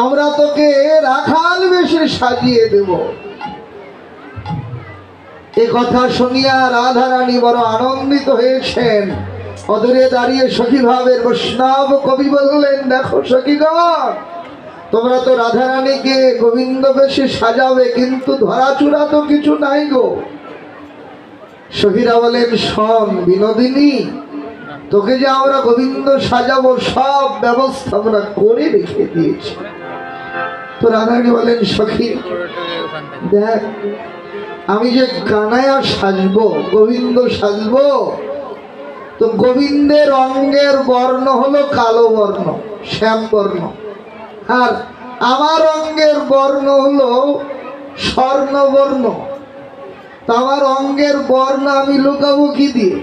আমরা তোকে রাখাল বেশে সাজিয়ে দেব। এই কথা শুনিয়া রাধারানী বড় আনন্দিত হয়েছেন। অদূরে দাঁড়িয়ে সখী ভাবের বৈষ্ণব কবি বললেন, দেখো সখীগণ, তোমরা তো রাধারানীকে গোবিন্দ বেশে সাজাবে, কিন্তু ধরাচূড়া তো কিছু নাই গো। সখীরা বলেন, শোন বিনোদিনী, তোকে যে আমরা গোবিন্দ সাজাবো সব ব্যবস্থা আমরা করে রেখে দিয়েছি। তো রাধারানী বলেন, সখী দেখ, আমি যে কানাইয়া সাজবো, গোবিন্দ সাজবো, তো গোবিন্দের অঙ্গের বর্ণ হলো কালো বর্ণ, শ্যাম বর্ণ, আর আমার অঙ্গের বর্ণ হলো স্বর্ণবর্ণ। তো আমার অঙ্গের বর্ণ আমি লুকাবো কি দিয়ে?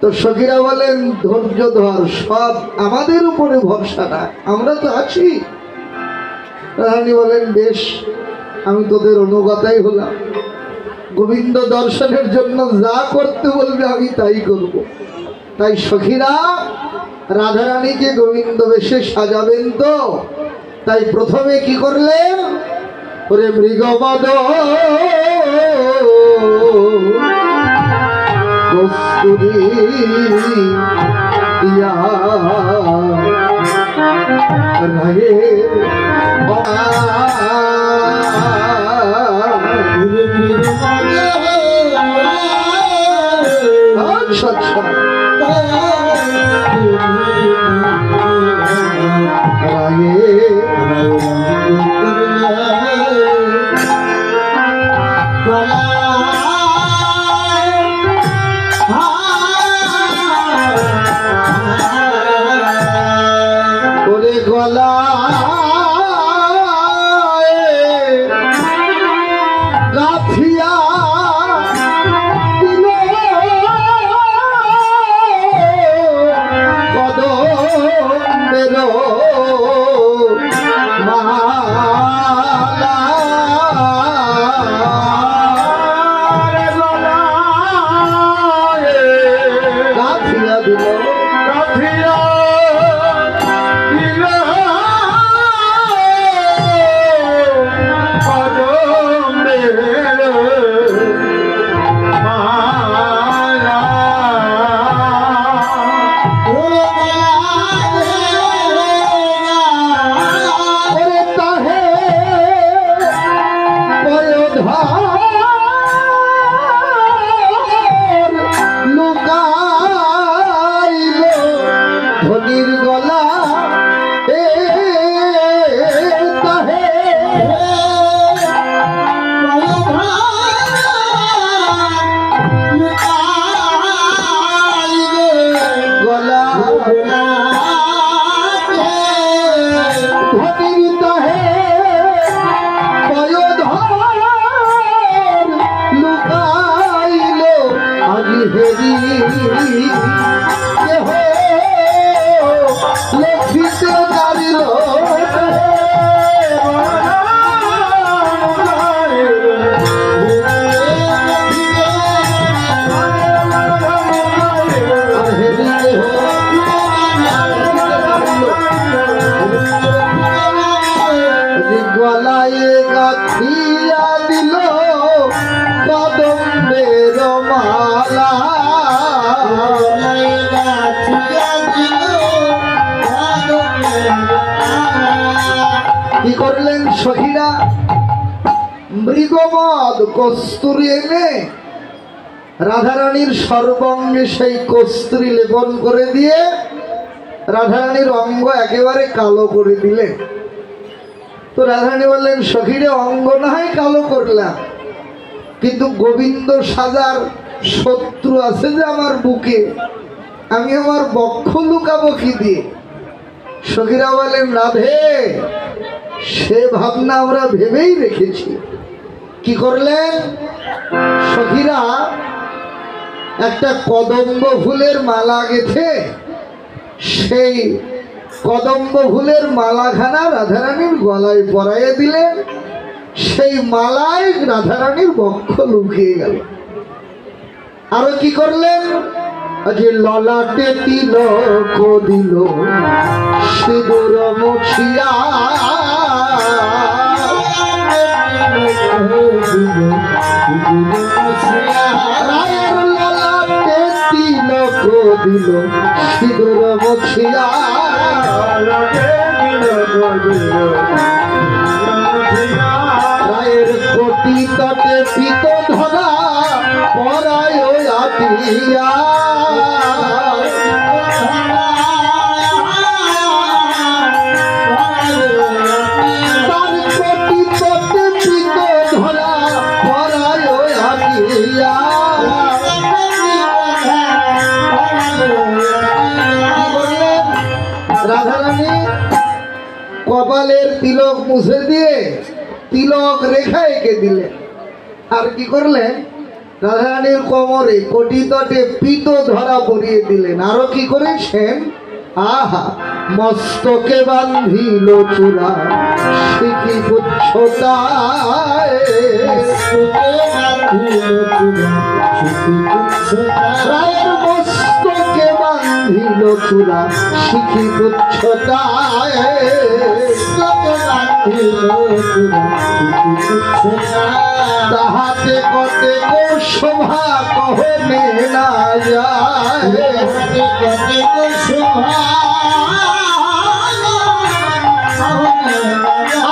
তো সখীরা বলেন, ধৈর্য ধর, সব আমাদের উপরে ভরসা না, আমরা তো আছি। রানী বলেন, বেশ, আমি তোদের অনুগতাই হলাম। গোবিন্দ দর্শনের জন্য যা করতে বলবে আমি তাই করব। তাই সখীরা রাধারানীকে গোবিন্দ বেশে সাজাবেন। তো তাই প্রথমে কি করলেন, ওরে মৃগবদ কস্তুরী দিয়া রাগে গলা গাথিয়া গলায় গাঁথিয়া দিল কদম্বের মালা। কি করলেন সখীরা? মৃগমদ কস্তুরী এনে রাধারানীর সর্বাঙ্গে সেই কস্তুরী লেপন করে দিয়ে রাধারানীর অঙ্গ একেবারে কালো করে দিলেন। তো রাধারানী বললেন, সখীরে অঙ্গ না হয় কালো করলাম, কিন্তু গোবিন্দ সাজার শত্রু আছে যে আমার বুকে, আমি আমার বক্ষ লুকাবো কি দিয়ে? সখীরা বলেন, রাধে সে ভাবনা আমরা ভেবেই রেখেছি। কি করলেন সখীরা? একটা কদম্ব ফুলের মালা গেথে সেই কদম্ব ফুলের মালাখানা রাধারানীর গলায় পরাইয়ে দিলেন। সেই মালায় রাধারানীর বক্ষ লুকিয়ে গেল। আরো কি করলেন? যে ললাটে তিলক দিল সিঁদুর মুছিয়া, রায়ের ললাটে তিলক দিল সিঁদুর মুছিয়া, রায়ের কোটি তটে পিত ধরা পরায় আটিয়া, তার কোটি তটে পিত ধরা পরায় আটিয়া। রাধারানী কপালের তিলক মুছে দিয়ে তিলক রেখা এঁকে দিলেন। আর কি করলেন? রাধারানীর কোমরে কোটি তটে পিত ধরা পরিয়ে দিলেন। আরো কি করেছেন? আহা, মস্তকে বান্ধিল চূড়া শিখি পুচ্ছতায়, রায়ের মস্তকে বান্ধিল চূড়া শিখি পুচ্ছতায়, তাহাতে কতে শোভা কহনে না যায়,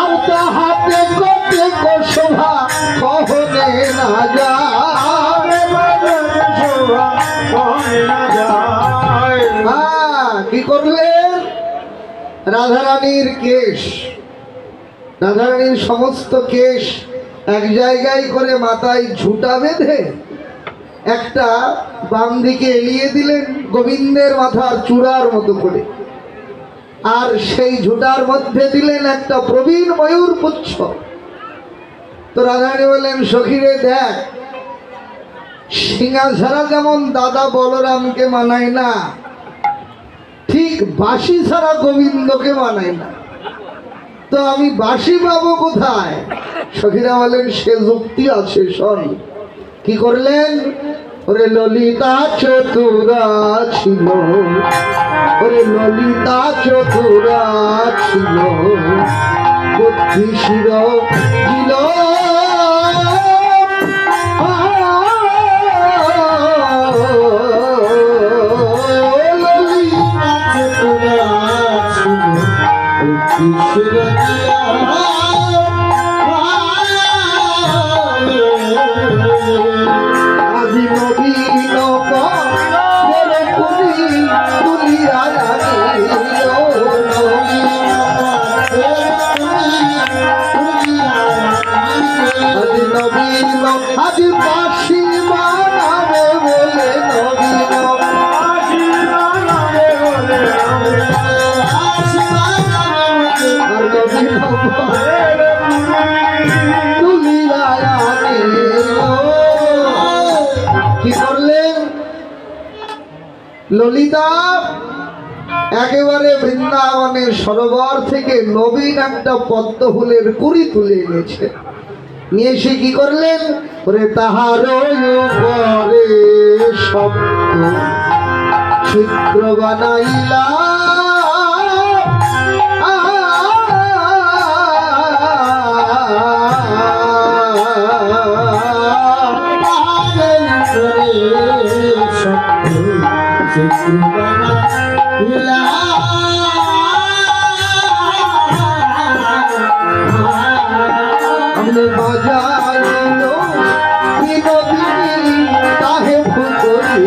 আর তাহাতে কতে শোভা কহনে না যায়। কি করলেন? রাধারানীর কেশ, রাধারানীর সমস্ত কেশ এক জায়গায় করে মাথায় ঝুঁটা বেঁধে একটা বাম দিকে এলিয়ে দিলেন গোবিন্দের মাথার চূড়ার মতো করে, আর সেই ঝুঁটার মধ্যে দিলেন একটা প্রবীণ ময়ূর পুচ্ছ। তো রাধারানী বললেন, সখীরে দেখ, সিংহা ছাড়া যেমন দাদা বলরামকে মানায় না, ঠিক বাঁশি ছাড়া গোবিন্দকে মানায় না, তো আমি বাঁশি পাবো কোথায়? সখীরা বলেন, সে যুক্তি আছে, শোন। কি করলেন? ওরে ললিতা চতুরা ছিল, ওরে ললিতা চতুরা ছিল, বুদ্ধি শির দিল, আজি নবীন তুলিয়া আজি নবীন, আজি বাঁশি বানাবে বলে নবীন, কি করলেন? ললিতা একেবারে বৃন্দাবনের সরোবর থেকে নবীন একটা পদ্ম ফুলের কুড়ি তুলে এনেছে। নিয়ে এসে কি করলেন? ওরে তাহার উপরে শব্দ চিত্র বানাইলা, हमने बजाइलो बिनोदिनी काहे भूतोरी